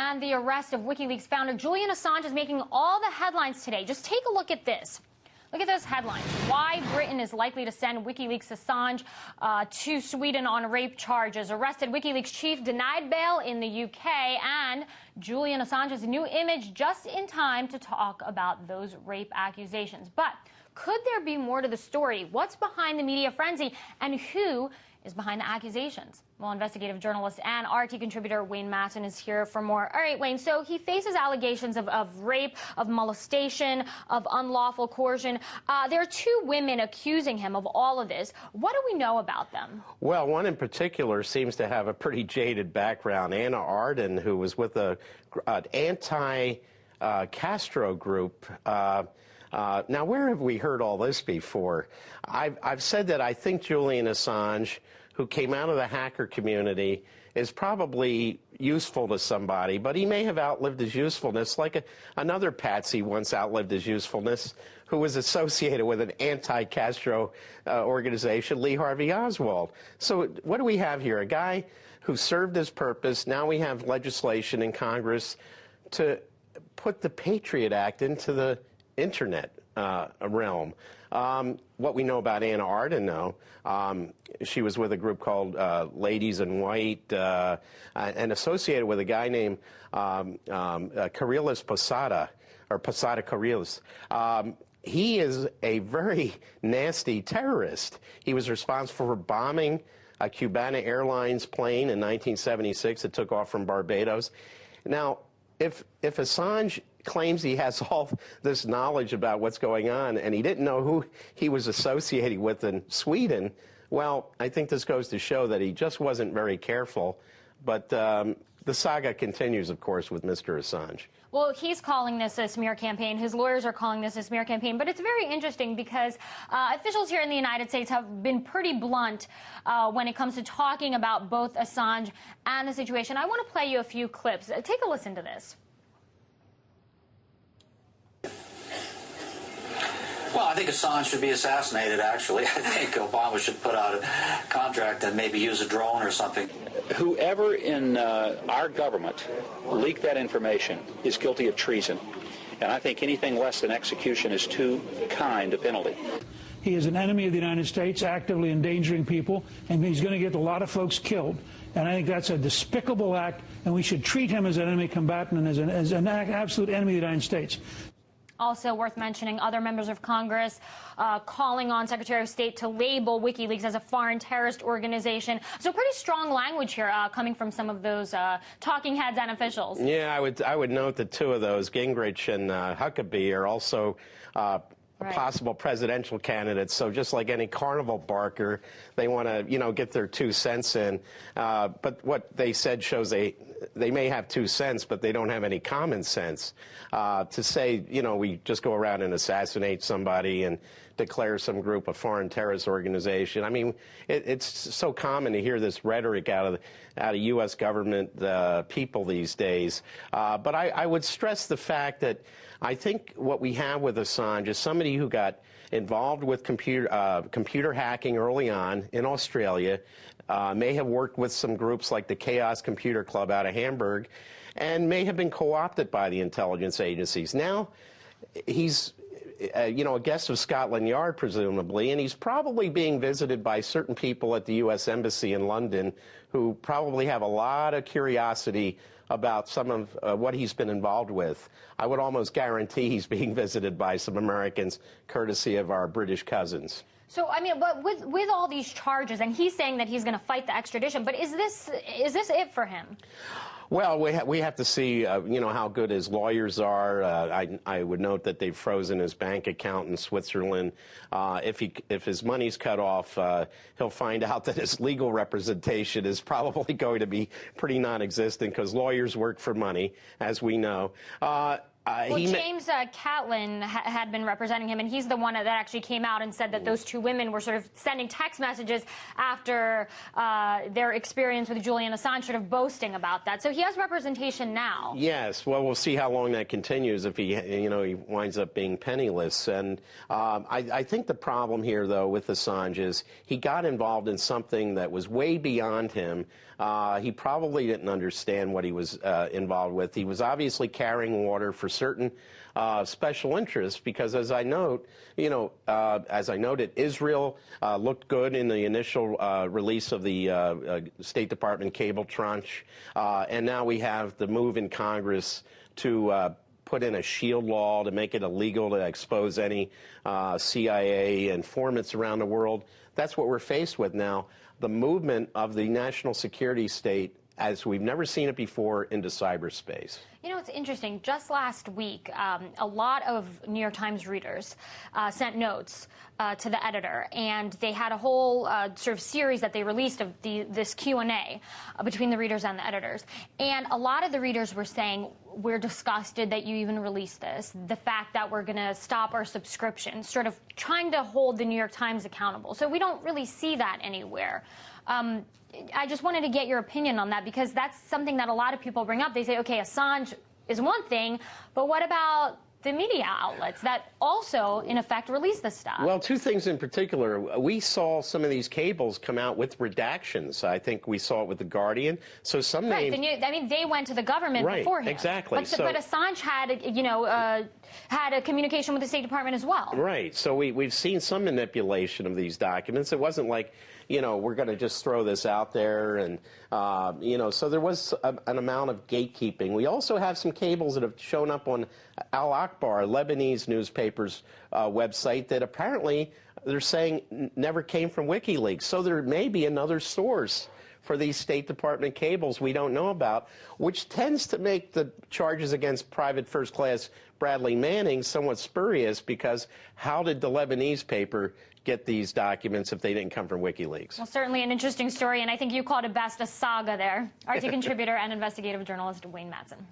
And the arrest of WikiLeaks founder Julian Assange is making all the headlines today. Just take a look at this. Look at those headlines. Why Britain is likely to send WikiLeaks Assange to Sweden on rape charges. Arrested WikiLeaks chief denied bail in the UK. And Julian Assange's new image just in time to talk about those rape accusations. But could there be more to the story? What's behind the media frenzy? And who is behind the accusations? Well, investigative journalist and RT contributor Wayne Madsen is here for more. All right, Wayne, so he faces allegations of rape, of molestation, of unlawful coercion. There are two women accusing him of all of this. What do we know about them? Well, one in particular seems to have a pretty jaded background. Anna Arden, who was with an anti-Castro group. Now, where have we heard all this before? I've said that I think Julian Assange, who came out of the hacker community, is probably useful to somebody, but he may have outlived his usefulness, like another patsy once outlived his usefulness, who was associated with an anti-Castro organization, Lee Harvey Oswald. So what do we have here? A guy who served his purpose. Now we have legislation in Congress to put the Patriot Act into the Internet realm. What we know about Anna Arden, though, she was with a group called Ladies in White and associated with a guy named Kyrillos Posada, or Posada Kyrillos. He is a very nasty terrorist. He was responsible for bombing a Cubana Airlines plane in 1976 that took off from Barbados. Now, if Assange claims he has all this knowledge about what's going on and he didn't know who he was associating with in Sweden, well, I think this goes to show that he just wasn't very careful. But the saga continues, of course, with Mr. Assange. Well, he's calling this a smear campaign. His lawyers are calling this a smear campaign. But it's very interesting because officials here in the United States have been pretty blunt when it comes to talking about both Assange and the situation. I want to play you a few clips. Take a listen to this. Well, I think Assange should be assassinated, actually. I think Obama should put out a contract and maybe use a drone or something. Whoever in our government leaked that information is guilty of treason. And I think anything less than execution is too kind a penalty. He is an enemy of the United States, actively endangering people, and he's going to get a lot of folks killed. And I think that's a despicable act, and we should treat him as an enemy combatant and as an absolute enemy of the United States. Also worth mentioning, other members of Congress calling on Secretary of State to label WikiLeaks as a foreign terrorist organization. So pretty strong language here coming from some of those talking heads and officials. Yeah, I would note that two of those, Gingrich and Huckabee, are also possible presidential candidates. So just like any carnival barker, they want to, get their 2 cents in. But what they said shows they may have 2 cents, but they don't have any common sense. To say, we just go around and assassinate somebody and declare some group a foreign terrorist organization. I mean, it's so common to hear this rhetoric out of U.S. government people these days. But I would stress the fact that I think what we have with Assange is somebody who got involved with computer hacking early on in Australia, may have worked with some groups like the Chaos Computer Club out of Hamburg, and may have been co-opted by the intelligence agencies. Now he's a guest of Scotland Yard, presumably, and he's probably being visited by certain people at the U.S. Embassy in London who probably have a lot of curiosity about some of what he's been involved with. I would almost guarantee he's being visited by some Americans, courtesy of our British cousins. So, I mean, but with all these charges, and he's saying that he's going to fight the extradition, but is this it for him? Well, we have to see, how good his lawyers are. I would note that they've frozen his bank account in Switzerland. If his money's cut off, he'll find out that his legal representation is probably going to be pretty non-existent because lawyers work for money, as we know. Well, James Catlin had been representing him, and he's the one that actually came out and said that those two women were sort of sending text messages after their experience with Julian Assange, sort of boasting about that. So he has representation now. Yes. Well, we'll see how long that continues if he, he winds up being penniless. And I think the problem here, though, with Assange is he got involved in something that was way beyond him. He probably didn't understand what he was involved with. He was obviously carrying water for certain special interests, because as I note, as I noted, Israel looked good in the initial release of the State Department cable tranche, and now we have the move in Congress to put in a shield law to make it illegal to expose any CIA informants around the world. That's what we're faced with now, the movement of the national security state as we've never seen it before into cyberspace. It's interesting. Just last week, a lot of New York Times readers sent notes to the editor, and they had a whole sort of series that they released of this Q&A between the readers and the editors. And a lot of the readers were saying, we're disgusted that you even released this, the fact that we're going to stop our subscription, sort of trying to hold the New York Times accountable. So we don't really see that anywhere. I just wanted to get your opinion on that, because that's something that a lot of people bring up. They say, okay, Assange is one thing, but what about the media outlets that also, in effect, release this stuff? Well, two things in particular. We saw some of these cables come out with redactions. I think we saw it with The Guardian. So some names... Right. I mean, they went to the government beforehand. Exactly. But Assange had, had a communication with the State Department as well. Right. So we've seen some manipulation of these documents. It wasn't like, we're going to just throw this out there. And, so there was an amount of gatekeeping. We also have some cables that have shown up on Al Akbar, Lebanese newspaper's website, that apparently they're saying never came from WikiLeaks. So there may be another source for these State Department cables we don't know about, which tends to make the charges against Private First Class Bradley Manning somewhat spurious, because how did the Lebanese paper get these documents if they didn't come from WikiLeaks? Well, certainly an interesting story, and I think you called it best a saga there. RT contributor and investigative journalist Wayne Madsen.